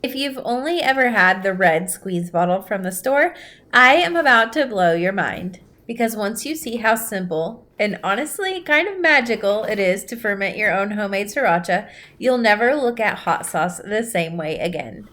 If you've only ever had the red squeeze bottle from the store, I am about to blow your mind. Because once you see how simple and honestly kind of magical it is to ferment your own homemade sriracha, you'll never look at hot sauce the same way again.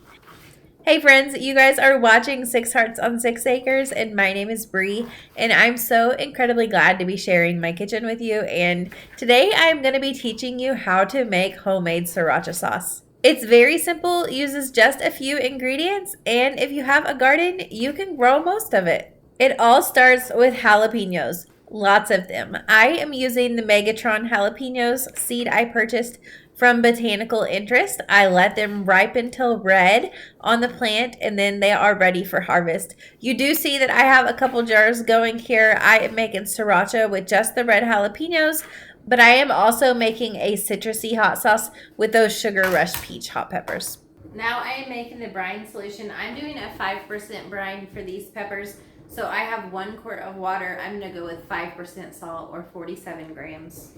Hey friends, you guys are watching Six Hearts on Six Acres, and my name is Bree, and I'm so incredibly glad to be sharing my kitchen with you. And today I'm going to be teaching you how to make homemade sriracha sauce. It's very simple, uses just a few ingredients, and if you have a garden, you can grow most of it. It all starts with jalapeños. Lots of them. I am using the Megatron jalapeños seed I purchased from Botanical Interest. I let them ripen till red on the plant, and then they are ready for harvest. You do see that I have a couple jars going here. I am making sriracha with just the red jalapeños, but I am also making a citrusy hot sauce with those Sugar Rush peach hot peppers. Now I am making the brine solution. I'm doing a 5% brine for these peppers. So I have 1 quart of water. I'm going to go with 5% salt, or 47 grams.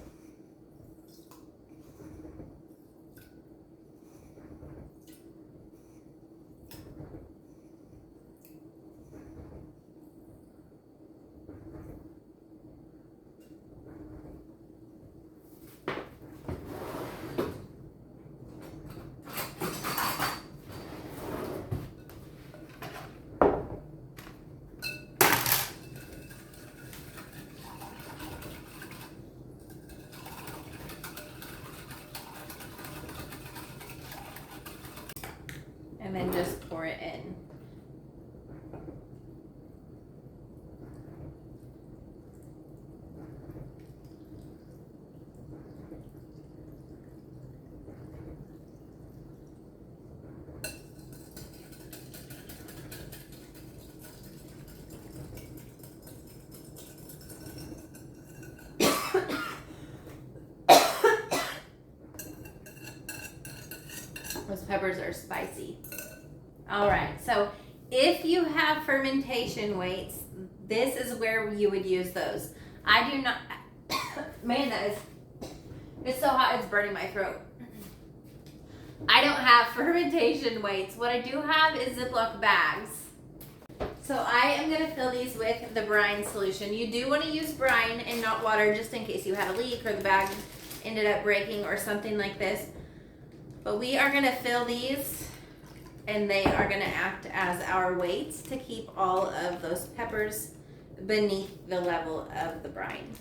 And then just pour it in. Those peppers are spicy. All right, so if you have fermentation weights, this is where you would use those. I do not, man, it's so hot, it's burning my throat. I don't have fermentation weights. What I do have is Ziploc bags. So I am gonna fill these with the brine solution. You do wanna use brine and not water, just in case you had a leak or the bag ended up breaking or something like this. But we are gonna fill these, and they are gonna act as our weights to keep all of those peppers beneath the level of the brine.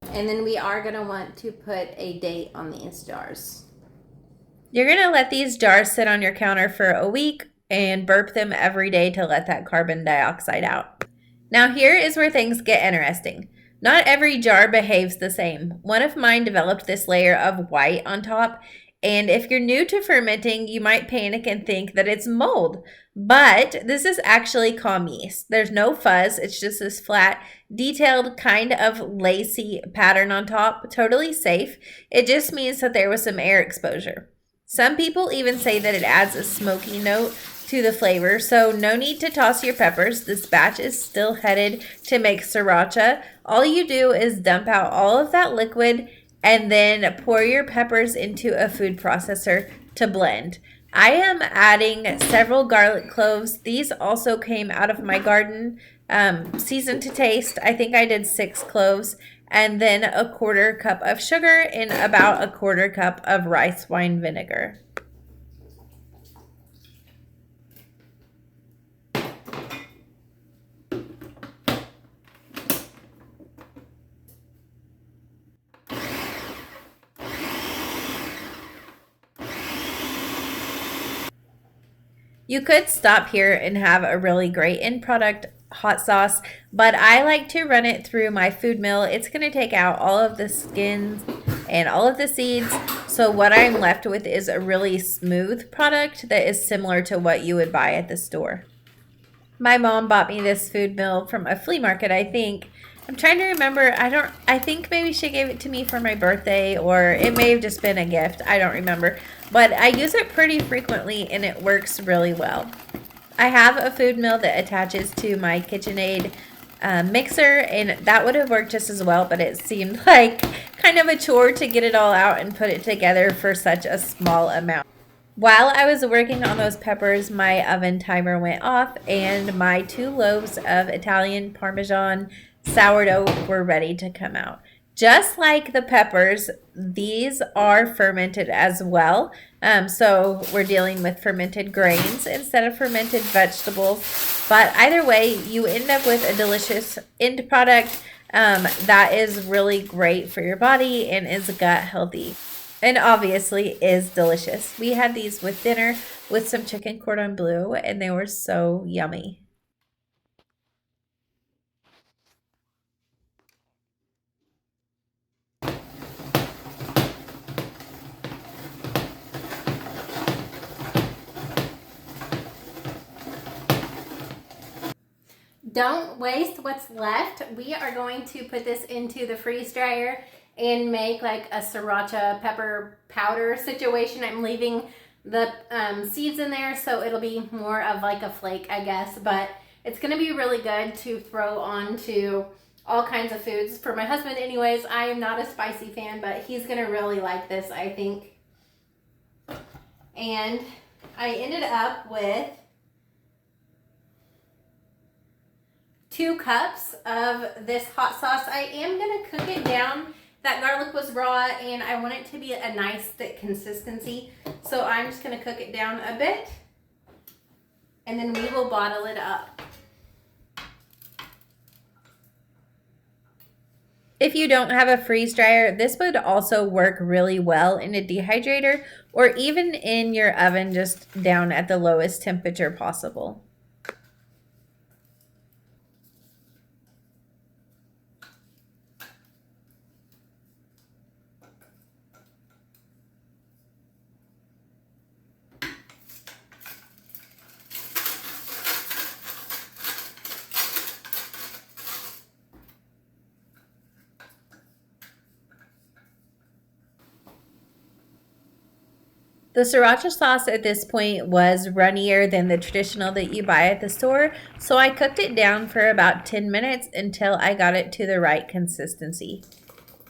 And then we are gonna want to put a date on these jars. You're going to let these jars sit on your counter for a week and burp them every day to let that carbon dioxide out. Now here is where things get interesting. Not every jar behaves the same. One of mine developed this layer of white on top, and if you're new to fermenting, you might panic and think that it's mold. But this is actually kahm yeast. There's no fuzz. It's just this flat, detailed, kind of lacy pattern on top. Totally safe. It just means that there was some air exposure. Some people even say that it adds a smoky note to the flavor, so no need to toss your peppers. This batch is still headed to make sriracha. All you do is dump out all of that liquid and then pour your peppers into a food processor to blend. I am adding several garlic cloves. These also came out of my garden, seasoned to taste. I think I did 6 cloves. And then a 1/4 cup of sugar and about a 1/4 cup of rice wine vinegar. You could stop here and have a really great end product hot sauce, but I like to run it through my food mill. It's going to take out all of the skins and all of the seeds, so what I'm left with is a really smooth product that is similar to what you would buy at the store. My mom bought me this food mill from a flea market, I think. I'm trying to remember. I think maybe she gave it to me for my birthday, or it may have just been a gift. I don't remember. But I use it pretty frequently and it works really well. I have a food mill that attaches to my KitchenAid mixer, and that would have worked just as well, but it seemed like kind of a chore to get it all out and put it together for such a small amount. While I was working on those peppers, my oven timer went off and my 2 loaves of Italian Parmesan sourdough were ready to come out. Just like the peppers, these are fermented as well. So we're dealing with fermented grains instead of fermented vegetables. But either way, you end up with a delicious end product that is really great for your body and is gut healthy. And obviously is delicious. We had these with dinner with some chicken cordon bleu, and they were so yummy. Don't waste what's left. We are going to put this into the freeze dryer and make like a sriracha pepper powder situation. I'm leaving the seeds in there, so it'll be more of like a flake, I guess, but it's gonna be really good to throw onto all kinds of foods. For my husband anyways, I am not a spicy fan, but he's gonna really like this, I think. And I ended up with 2 cups of this hot sauce. I am gonna cook it down. That garlic was raw and I want it to be a nice thick consistency. So I'm just gonna cook it down a bit and then we will bottle it up. If you don't have a freeze dryer, this would also work really well in a dehydrator or even in your oven just down at the lowest temperature possible. The sriracha sauce at this point was runnier than the traditional that you buy at the store, so I cooked it down for about 10 minutes until I got it to the right consistency.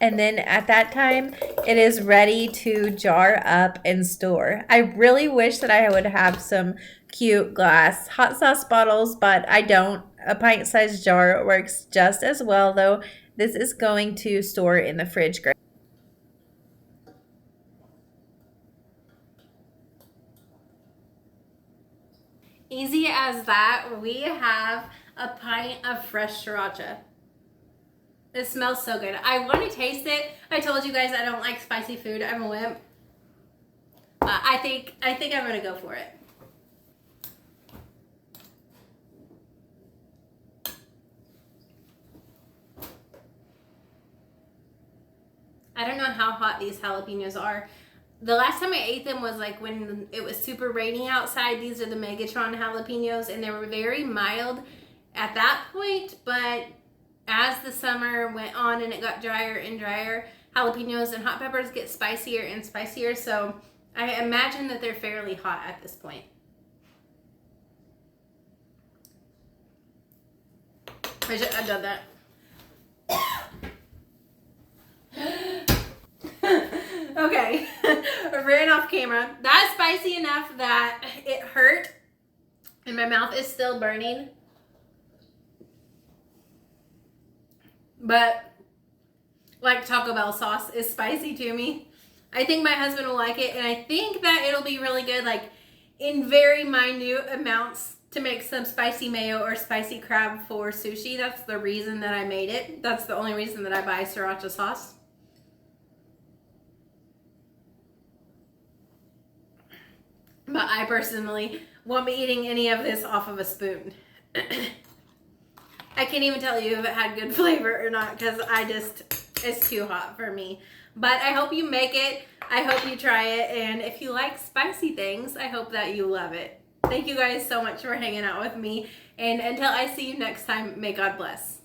And then at that time, it is ready to jar up and store. I really wish that I would have some cute glass hot sauce bottles, but I don't. A pint-sized jar works just as well, though. This is going to store in the fridge. Easy as that, we have a pint of fresh sriracha. It smells so good. I want to taste it. I told you guys I don't like spicy food. I'm a wimp. I think I'm gonna go for it. I don't know how hot these jalapenos are. The last time I ate them was like when it was super rainy outside. These are the Megatron jalapenos, and they were very mild at that point, but as the summer went on and it got drier and drier, jalapenos and hot peppers get spicier and spicier, so I imagine that they're fairly hot at this point. I should have done that. Okay, I ran off camera. That's spicy enough that it hurt and my mouth is still burning. But like Taco Bell sauce is spicy to me. I think my husband will like it, and I think that it'll be really good like in very minute amounts to make some spicy mayo or spicy crab for sushi. That's the reason that I made it. That's the only reason that I buy sriracha sauce. But I personally won't be eating any of this off of a spoon. I can't even tell you if it had good flavor or not because it's too hot for me. But I hope you make it. I hope you try it. And if you like spicy things, I hope that you love it. Thank you guys so much for hanging out with me. And until I see you next time, may God bless.